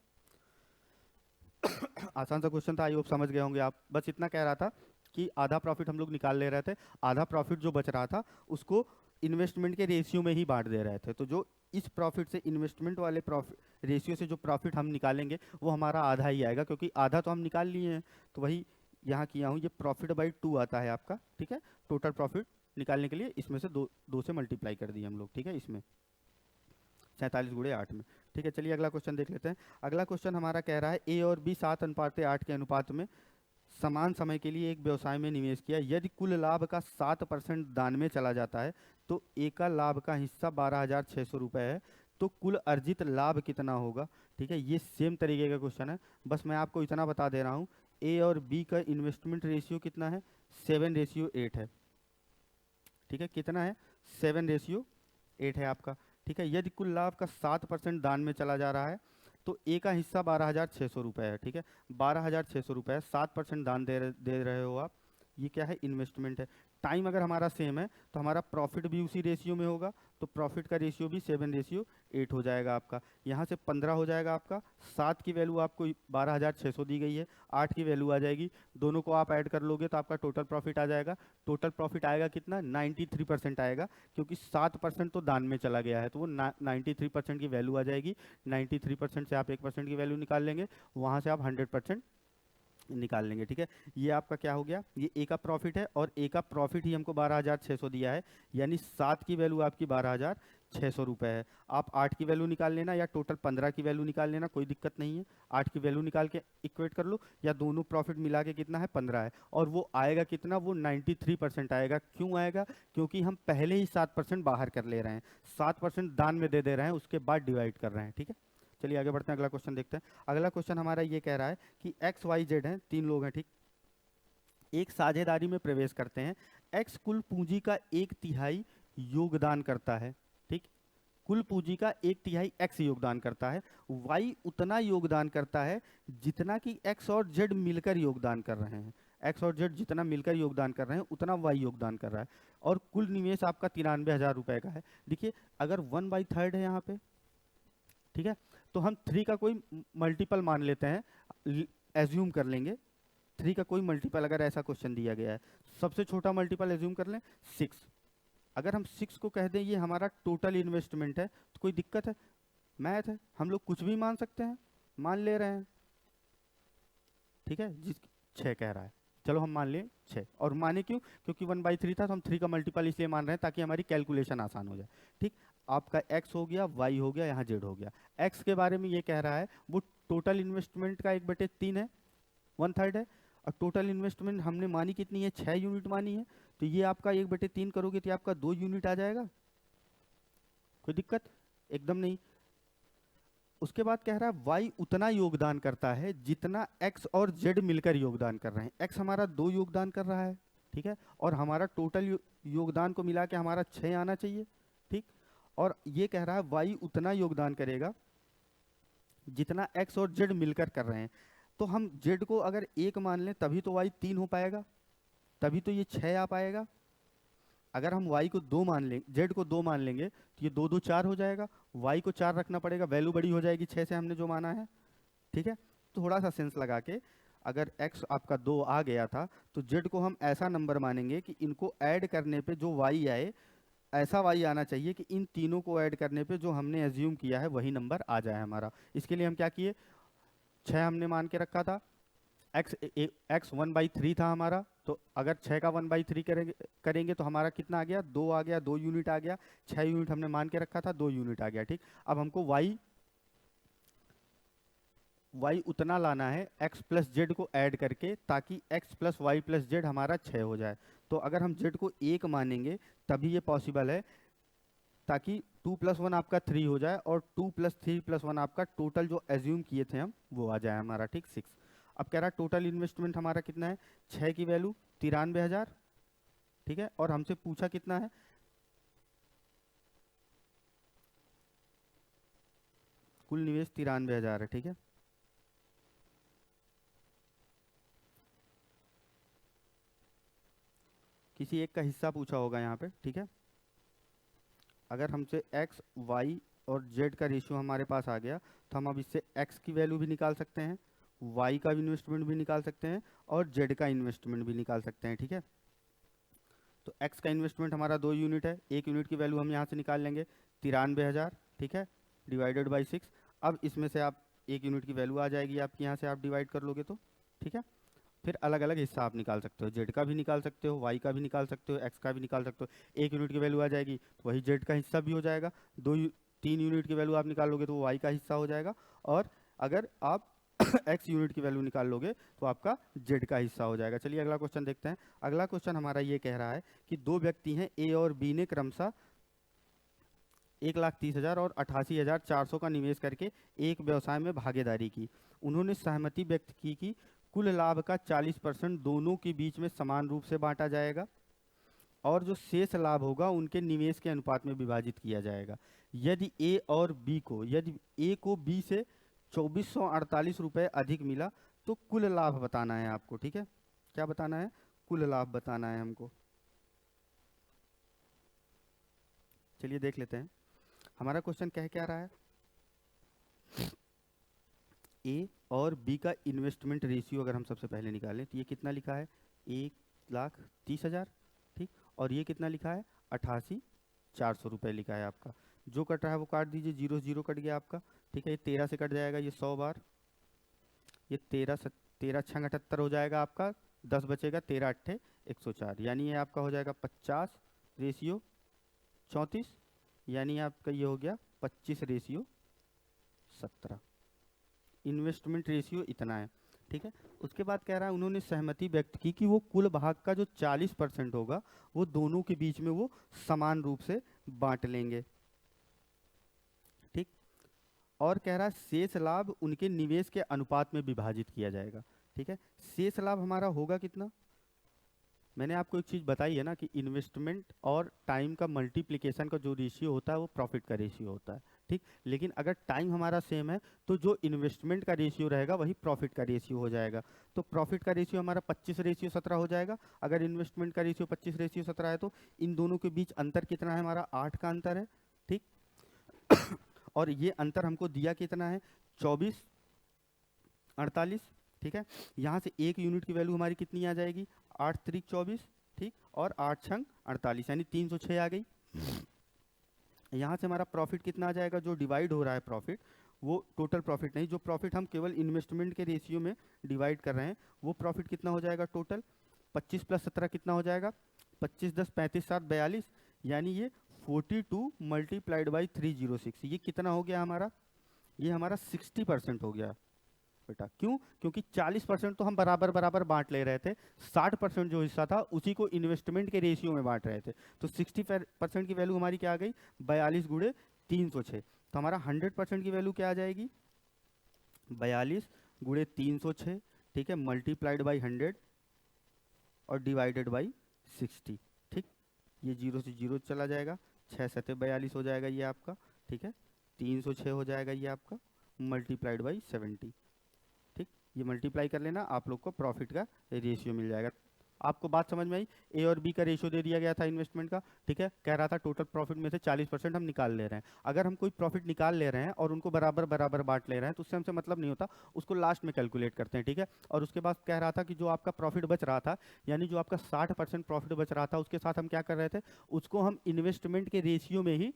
आसान सा क्वेश्चन था, आई होप समझ गए होंगे आप। बस इतना कह रहा था कि आधा प्रॉफिट हम लोग निकाल ले रहे थे, आधा प्रॉफिट जो बच रहा था उसको इन्वेस्टमेंट के रेशियो में ही बांट दे रहे थे। तो जो इस प्रॉफिट से इन्वेस्टमेंट वाले प्रॉफिट रेशियो से जो प्रॉफिट हम निकालेंगे वो हमारा आधा ही आएगा, क्योंकि आधा तो हम निकाल लिए हैं। तो वही यहाँ किया हूँ, ये प्रॉफिट बाई 2 आता है आपका, ठीक है। टोटल प्रॉफिट निकालने के लिए इसमें से दो से मल्टीप्लाई कर दिए हम लोग, ठीक है, इसमें 47 × 8 में, ठीक है। चलिए अगला क्वेश्चन देख लेते हैं। अगला क्वेश्चन हमारा कह रहा है ए और बी 7:8 के अनुपात में समान समय के लिए एक व्यवसाय में निवेश किया। यदि कुल लाभ का 7% दान में चला जाता है तो ए का लाभ का हिस्सा 12,600 रुपये है, तो कुल अर्जित लाभ कितना होगा? ठीक है, ये सेम तरीके का क्वेश्चन है। बस मैं आपको इतना बता दे रहा हूँ, ए और बी का इन्वेस्टमेंट रेशियो कितना है? 7:8 है, ठीक है। कितना है? 7:8 है आपका, ठीक है। यदि कुल लाभ का 7% दान में चला जा रहा है तो ए का हिस्सा 12,600 रुपये है, ठीक है। 12,600 रुपये, 7% दान दे रहे हो आप। ये क्या है? इन्वेस्टमेंट है। टाइम अगर हमारा सेम है तो हमारा प्रॉफिट भी उसी रेशियो में होगा, तो प्रॉफिट का रेशियो भी 7:8 हो जाएगा आपका। यहाँ से 15 हो जाएगा आपका, 7 की वैल्यू आपको 12,600 दी गई है, 8 की वैल्यू आ जाएगी, दोनों को आप ऐड कर लोगे तो आपका टोटल प्रॉफिट आ जाएगा। टोटल प्रॉफिट आएगा कितना? 93% आएगा, क्योंकि 7% तो दान में चला गया है, तो वो 93% की वैल्यू आ जाएगी। 93% से आप 1% की वैल्यू निकाल लेंगे, वहाँ से आप 100% निकाल लेंगे, ठीक है। ये आपका क्या हो गया? ये ए का प्रॉफिट है, और ए का प्रॉफिट ही हमको 12,600 दिया है, यानी 7 की वैल्यू आपकी 12,600 रुपये है। आप 8 की वैल्यू निकाल लेना या टोटल 15 की वैल्यू निकाल लेना, कोई दिक्कत नहीं है। 8 की वैल्यू निकाल के इक्वेट कर लो, या दोनों प्रॉफिट मिला के कितना है? 15 है, और वो आएगा कितना? वो 93% आएगा। क्यों आएगा? क्योंकि हम पहले ही 7% बाहर कर ले रहे हैं, 7% दान में दे रहे हैं, उसके बाद डिवाइड कर रहे हैं, ठीक है। चलिए आगे बढ़ते हैं, अगला क्वेश्चन देखते हैं। अगला क्वेश्चन हमारा ये कह रहा है कि एक्स वाई जेड हैं, 3 लोग हैं, ठीक। एक साझेदारी में प्रवेश करते हैं। एक्स कुल पूंजी का 1/3 योगदान करता है, ठीक। कुल पूंजी का 1/3 एक्स योगदान करता है। वाई उतना योगदान करता है जितना कि एक्स और जेड मिलकर योगदान कर रहे हैं। एक्स और जेड जितना मिलकर योगदान कर रहे हैं उतना वाई योगदान कर रहा है, और कुल निवेश आपका 93,000 रुपये का है। देखिए, अगर 1/3 है यहाँ पे, ठीक है, तो हम 3 का कोई मल्टीपल मान लेते हैं, एज्यूम कर लेंगे 3 का कोई मल्टीपल, अगर ऐसा क्वेश्चन दिया गया है। सबसे छोटा मल्टीपल एज्यूम कर लें 6। अगर हम 6 को कह दें ये हमारा टोटल इन्वेस्टमेंट है तो कोई दिक्कत है? मैथ है, हम लोग कुछ भी मान सकते हैं, मान ले रहे हैं, ठीक है। जिस 6 कह रहा है, चलो हम मान लें 6। और माने क्यों? क्योंकि 1/3 था तो हम 3 का मल्टीपल इसलिए मान रहे हैं ताकि हमारी कैलकुलेशन आसान हो जाए, ठीक। आपका x हो गया, y हो गया, यहाँ z हो गया। x के बारे में ये कह रहा है वो टोटल इन्वेस्टमेंट का 1/3 है, 1/3 है। और टोटल इन्वेस्टमेंट हमने मानी कितनी है? 6 यूनिट मानी है, तो ये आपका 1/3 करोगे तो आपका 2 यूनिट आ जाएगा। कोई दिक्कत? एकदम नहीं। उसके बाद कह रहा है y उतना योगदान करता है जितना x और z मिलकर योगदान कर रहे हैं। x हमारा 2 योगदान कर रहा है, ठीक है, और हमारा टोटल योगदान को मिला के हमारा 6 आना चाहिए। ठीक, और ये कह रहा है वाई उतना योगदान करेगा जितना एक्स और जेड मिलकर कर रहे हैं। तो हम जेड को अगर 1 मान लें तभी तो वाई 3 हो पाएगा, तभी तो ये 6 आ पाएगा। अगर हम y को 2 मान लेंगे, z को 2 मान लेंगे तो ये 2 2 4 हो जाएगा, y को 4 रखना पड़ेगा, वैल्यू बड़ी हो जाएगी 6 से हमने जो माना है। ठीक है, थोड़ा सा सेंस लगा के अगर x आपका 2 आ गया था तो z को हम ऐसा नंबर मानेंगे कि इनको ऐड करने पे जो y आए, ऐसा y आना चाहिए कि इन तीनों को ऐड करने पे जो हमने एज्यूम किया है वही नंबर आ जाए हमारा। इसके लिए हम क्या किए, 6 हमने मान के रखा था, x 1/3 था हमारा, तो अगर 6 का 1/3 करेंगे तो हमारा कितना आ गया, 2 आ गया, 2 यूनिट आ गया। 6 यूनिट हमने मान के रखा था, 2 यूनिट आ गया। ठीक, अब हमको y उतना लाना है x प्लस जेड को ऐड करके, ताकि x plus Y plus Z हमारा 6 हो जाए। तो अगर हम z को 1 मानेंगे तभी ये पॉसिबल है, ताकि 2 + 1 आपका 3 हो जाए और 2 + 3 + 1 आपका टोटल जो एज्यूम किए थे हम वो आ जाए हमारा। ठीक, 6। अब कह रहा है टोटल इन्वेस्टमेंट हमारा कितना है, 6 की वैल्यू 93,000। ठीक है, और हमसे पूछा कितना है, कुल निवेश 93,000 है। ठीक है, किसी एक का हिस्सा पूछा होगा यहाँ पे। ठीक है, अगर हमसे x y और z का रेशियो हमारे पास आ गया तो हम अब इससे x की वैल्यू भी निकाल सकते हैं, y का इन्वेस्टमेंट भी निकाल सकते हैं और z का इन्वेस्टमेंट भी निकाल सकते हैं। ठीक है, तो x का इन्वेस्टमेंट हमारा 2 यूनिट है, 1 यूनिट की वैल्यू हम यहाँ से निकाल लेंगे 93,000। ठीक है, डिवाइडेड बाई 6। अब इसमें से आप 1 यूनिट की वैल्यू आ जाएगी आपकी, यहाँ से आप डिवाइड कर लोगे तो। ठीक है, फिर अलग अलग हिस्सा आप निकाल सकते हो, जेड का भी निकाल सकते हो, वाई का भी निकाल सकते हो, एक्स का भी निकाल सकते हो। 1 यूनिट की वैल्यू आ जाएगी तो वही जेड का हिस्सा भी हो जाएगा, 3 यूनिट की वैल्यू आप निकालोगे तो वो वाई का हिस्सा हो जाएगा, और अगर आप एक्स यूनिट की वैल्यू निकाल लोगे तो आपका जेड का हिस्सा हो जाएगा। चलिए अगला क्वेश्चन देखते हैं। अगला क्वेश्चन हमारा ये कह रहा है कि 2 व्यक्ति हैं ए और बी ने क्रमशः 1,30,000 और 88,400 का निवेश करके एक व्यवसाय में भागीदारी की। उन्होंने सहमति व्यक्त की कि कुल लाभ का 40% दोनों के बीच में समान रूप से बांटा जाएगा और जो शेष लाभ होगा उनके निवेश के अनुपात में विभाजित किया जाएगा। यदि ए को बी से 2,448 रुपये अधिक मिला तो कुल लाभ बताना है आपको। ठीक है, क्या बताना है, कुल लाभ बताना है हमको। चलिए देख लेते हैं हमारा क्वेश्चन कह क्या रहा है। ए और बी का इन्वेस्टमेंट रेशियो अगर हम सबसे पहले निकालें तो ये कितना लिखा है, 1,30,000। ठीक, और ये कितना लिखा है, 88,400 रुपये लिखा है आपका। जो कट रहा है वो काट दीजिए, 0 0 कट गया आपका। ठीक है, ये 13 से कट जाएगा, ये 100 बार, ये 13 6 78 हो जाएगा आपका, 10 बचेगा, 13 8 104, यानी ये आपका हो जाएगा 50 रेशियो 34, यानी आपका ये हो गया 25 रेशियो 17। इन्वेस्टमेंट रेशियो इतना है। ठीक है, उसके बाद कह रहा है उन्होंने सहमति व्यक्त की कि वो कुल भाग का जो 40% होगा वो दोनों के बीच में वो समान रूप से बांट लेंगे। ठीक, और कह रहा है शेष लाभ उनके निवेश के अनुपात में विभाजित किया जाएगा। ठीक है, शेष लाभ हमारा होगा कितना, मैंने आपको एक चीज़ बताई है ना कि इन्वेस्टमेंट और टाइम का मल्टीप्लिकेशन का जो रेशियो होता है वो प्रॉफिट का रेशियो होता है। ठीक, लेकिन अगर टाइम हमारा सेम है तो जो इन्वेस्टमेंट का रेशियो रहेगा वही प्रॉफिट का रेशियो हो जाएगा। तो प्रॉफिट का रेशियो हमारा 25 रेशियो 17 हो जाएगा। अगर इन्वेस्टमेंट का रेशियो 25 रेशियो 17 है तो इन दोनों के बीच अंतर कितना है, हमारा 8 का अंतर है। ठीक, और ये अंतर हमको दिया कितना है, 24 48। ठीक है, यहाँ से 1 यूनिट की वैल्यू हमारी कितनी आ जाएगी, 8 3 24। ठीक, और 8 6 48, यानी 306 आ गई। यहाँ से हमारा प्रॉफिट कितना आ जाएगा, जो डिवाइड हो रहा है प्रॉफिट, वो टोटल प्रॉफिट नहीं, जो प्रॉफिट हम केवल इन्वेस्टमेंट के रेशियो में डिवाइड कर रहे हैं वो प्रॉफिट कितना हो जाएगा टोटल, 25 + 17 कितना हो जाएगा, 25 10 35 7 42, यानी ये 42 × 306। ये कितना हो गया हमारा, ये हमारा 60% हो गया बेटा। क्यों, क्योंकि 40% तो हम बराबर बराबर बांट ले रहे थे, 60% जो हिस्सा था उसी को इन्वेस्टमेंट के रेशियो में बांट रहे थे। तो 60% की वैल्यू हमारी क्या आ गई, 42 × 306। तो हमारा 100% की वैल्यू क्या आ जाएगी, 42 × 306। ठीक है, मल्टीप्लाइड बाई 100 और डिवाइडेड बाई 60। ठीक, ये 0 से 0 चला जाएगा, 6 सत्ते 42 हो जाएगा ये आपका। ठीक है, 306 हो जाएगा ये आपका, मल्टीप्लाइड बाई 70। ठीक, ये मल्टीप्लाई कर लेना, आप लोग को प्रॉफिट का रेशियो मिल जाएगा। आपको बात समझ में आई? ए और बी का रेशियो दे दिया गया था इन्वेस्टमेंट का। ठीक है, कह रहा था टोटल प्रॉफिट में से 40% हम निकाल ले रहे हैं। अगर हम कोई प्रॉफिट निकाल ले रहे हैं और उनको बराबर बराबर बांट ले रहे हैं तो उससे हमसे मतलब नहीं होता, उसको लास्ट में कैलकुलेट करते हैं। ठीक है, और उसके बाद कह रहा था कि जो आपका प्रॉफिट बच रहा था, यानी जो आपका 60% प्रॉफिट बच रहा था, उसके साथ हम क्या कर रहे थे, उसको हम इन्वेस्टमेंट के रेशियो में ही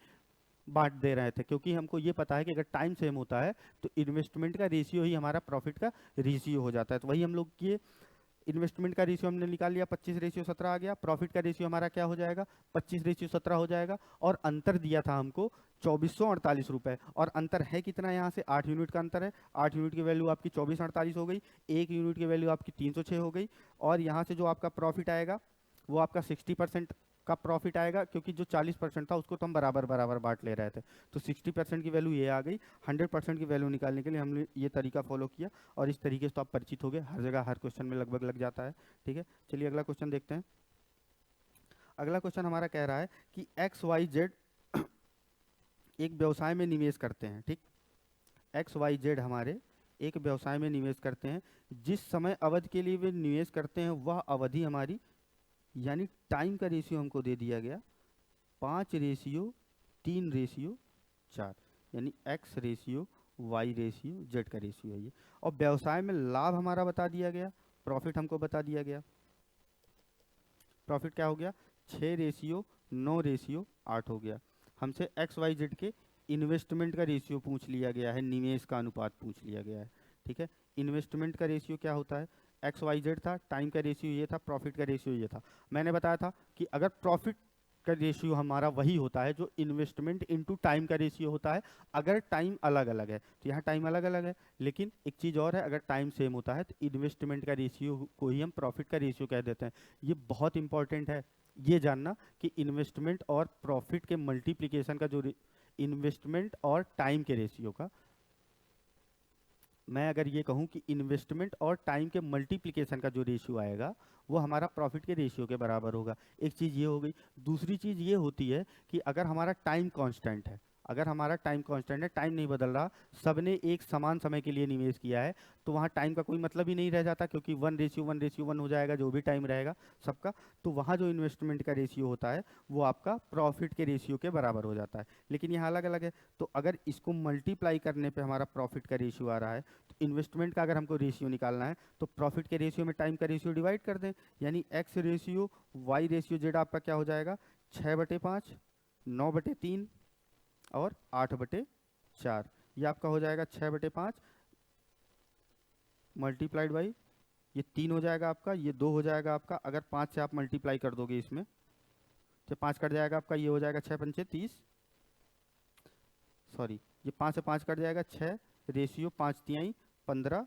बांट दे रहे थे, क्योंकि हमको ये पता है कि अगर टाइम सेम होता है तो इन्वेस्टमेंट का रेशियो ही हमारा प्रॉफिट का रेशियो हो जाता है। तो वही हम लोग ये इन्वेस्टमेंट का रेशियो हमने निकाल लिया, 25:17 आ गया। प्रॉफिट का रेशियो हमारा क्या हो जाएगा, 25:17 हो जाएगा। और अंतर दिया था हमको 2448 रुपए, और अंतर है कितना, यहाँ से 8 यूनिट का अंतर है। 8 यूनिट की वैल्यू आपकी 2448 हो गई, 1 यूनिट की वैल्यू आपकी 306 हो गई। और यहाँ से जो आपका प्रॉफिट आएगा वो आपका 60% का प्रॉफिट आएगा, क्योंकि जो 40% था उसको तो हम बराबर बराबर बांट ले रहे थे। तो 60% की वैल्यू ये आ गई। 100% की वैल्यू निकालने के लिए हमने ये तरीका फॉलो किया, और इस तरीके से तो आप परिचित हो गए, हर जगह हर क्वेश्चन में लगभग लग जाता है। ठीक है, चलिए अगला क्वेश्चन देखते हैं। अगला क्वेश्चन हमारा कह रहा है कि XYZ एक व्यवसाय में निवेश करते हैं। ठीक, XYZ हमारे एक व्यवसाय में निवेश करते हैं। जिस समय अवधि के लिए वे निवेश करते हैं वह अवधि हमारी, यानी टाइम का रेशियो हमको दे दिया गया 5:3:4, यानी X ratio Y ratio Z का रेशियो है ये। और व्यवसाय में लाभ हमारा बता दिया गया, प्रॉफिट हमको बता दिया गया। प्रॉफिट क्या हो गया, 6:9:8 हो गया। हमसे XYZ के इन्वेस्टमेंट का रेशियो पूछ लिया गया है, निवेश का अनुपात पूछ लिया गया है। ठीक है, इन्वेस्टमेंट का रेशियो क्या होता है, XYZ था, टाइम का रेशियो ये था, प्रॉफिट का रेशियो ये था। मैंने बताया था कि अगर प्रॉफिट का रेशियो हमारा वही होता है जो इन्वेस्टमेंट इनटू टाइम का रेशियो होता है, अगर टाइम अलग अलग है। तो यहाँ टाइम अलग अलग है, लेकिन एक चीज़ और है, अगर टाइम सेम होता है तो इन्वेस्टमेंट का रेशियो को ही हम प्रॉफिट का रेशियो कह देते हैं। ये बहुत इंपॉर्टेंट है ये जानना कि इन्वेस्टमेंट और प्रॉफिट के मल्टीप्लिकेशन का जो इन्वेस्टमेंट और टाइम के रेशियो का, मैं अगर ये कहूँ कि इन्वेस्टमेंट और टाइम के मल्टीप्लिकेशन का जो रेशियो आएगा वो हमारा प्रॉफिट के रेशियो के बराबर होगा। एक चीज़ ये हो गई। दूसरी चीज़ ये होती है कि अगर हमारा टाइम कांस्टेंट है, अगर हमारा टाइम कांस्टेंट है, टाइम नहीं बदल रहा, सबने एक समान समय के लिए निवेश किया है, तो वहाँ टाइम का कोई मतलब ही नहीं रह जाता, क्योंकि 1:1:1 हो जाएगा जो भी टाइम रहेगा सबका। तो वहाँ जो इन्वेस्टमेंट का रेशियो होता है वो आपका प्रॉफिट के रेशियो के बराबर हो जाता है। लेकिन यहाँ अलग अलग है, तो अगर इसको मल्टीप्लाई करने पर हमारा प्रॉफिट का रेशियो आ रहा है, तो इन्वेस्टमेंट का अगर हमको रेशियो निकालना है तो प्रॉफिट के रेशियो में टाइम का रेशियो डिवाइड कर दें, यानी X ratio Y ratio Z आपका क्या हो जाएगा, 6/5, 9/3 और 8/4। ये आपका हो जाएगा 6/5 मल्टीप्लाइड बाई, ये 3 हो जाएगा आपका, ये 2 हो जाएगा आपका। अगर 5 से आप मल्टीप्लाई कर दोगे इसमें तो 5 कट जाएगा आपका, ये हो जाएगा 6×5 = 30, सॉरी ये 5 से 5 कट जाएगा, 6 रेशियो 5×3 15।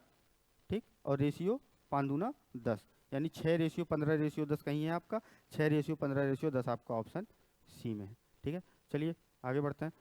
ठीक, और रेशियो 5×2 10, यानी 6:15:10 कहीं है आपका, 6:15:10 आपका ऑप्शन सी में है। ठीक है, चलिए आगे बढ़ते हैं।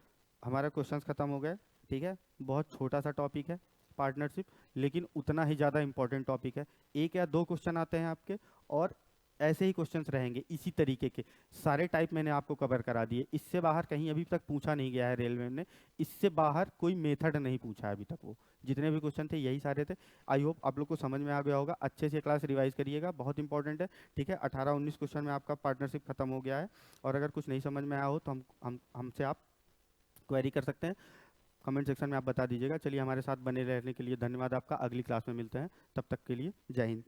हमारा क्वेश्चंस खत्म हो गए। ठीक है, बहुत छोटा सा टॉपिक है पार्टनरशिप, लेकिन उतना ही ज़्यादा इंपॉर्टेंट टॉपिक है। 1 या 2 क्वेश्चन आते हैं आपके, और ऐसे ही क्वेश्चंस रहेंगे इसी तरीके के। सारे टाइप मैंने आपको कवर करा दिए, इससे बाहर कहीं अभी तक पूछा नहीं गया है रेलवे ने, इससे बाहर कोई मेथड नहीं पूछा है अभी तक। वो जितने भी क्वेश्चन थे यही सारे थे। आई होप आप लोग को समझ में आ गया होगा। अच्छे से क्लास रिवाइज करिएगा, बहुत इंपॉर्टेंट है। ठीक है, 18-19 क्वेश्चन में आपका पार्टनरशिप खत्म हो गया है, और अगर कुछ नहीं समझ में आया हो तो हमसे आप क्वेरी कर सकते हैं, कमेंट सेक्शन में आप बता दीजिएगा। चलिए, हमारे साथ बने रहने के लिए धन्यवाद आपका। अगली क्लास में मिलते हैं, तब तक के लिए जय हिंद।